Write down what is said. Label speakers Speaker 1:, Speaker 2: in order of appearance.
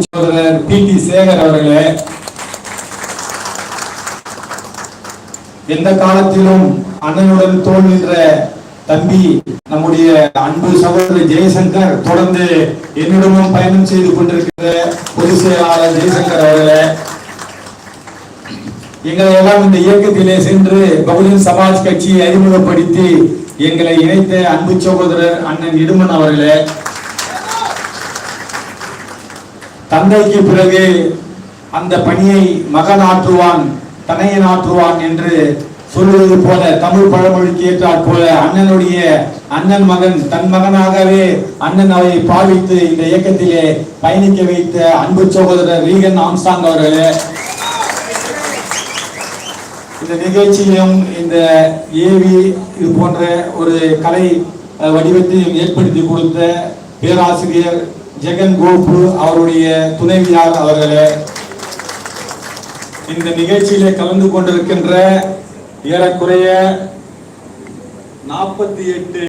Speaker 1: சகோதரர் பி.டி. சேகர் அவர்களே, எந்த காலத்திலும் அண்ணனுடன் தோல் நின்ற தம்பி நம்முடைய அன்பு சகோதரர் ஜெயசங்கர் தொடர்ந்து என்னிடமும் பயணம் செய்து கொண்டிருக்கிற பொதுச் செயலாளர் ஜெயசங்கர் அவர்களே, எங்களை எல்லாம் இந்த இயக்கத்திலே சென்று பகுஜன் சமாஜ் கட்சியை அறிமுகப்படுத்தி எங்களை இணைத்த அன்பு சகோதரர் அண்ணன் இடுமன் அவர்களே, தந்தைக்கு பிறகு அந்த பணியை மகன் ஆற்றுவான் தனையன் ஆற்றுவான் என்று சொல்வது போல தமிழ் பழமொழிக்கு ஏற்றாற் போல அண்ணன் மகன் தன் மகனாகவே அண்ணன் அவரை பாவித்து இந்த இயக்கத்திலே பயணிக்க வைத்த அன்பு சகோதரர் ரீகன் ஆம்ஸ்டாங் அவர்களே, இந்த நிகழ்ச்சியிலும் இந்த ஏவி இது போன்ற ஒரு கலை வடிவத்தையும் ஏற்படுத்தி கொடுத்த பேராசிரியர் ஜெகன் கோபு அவருடைய துணைவியார் அவர்களே, இந்த நிகழ்ச்சியிலே கலந்து கொண்டிருக்கின்ற ஏறக்குறைய 48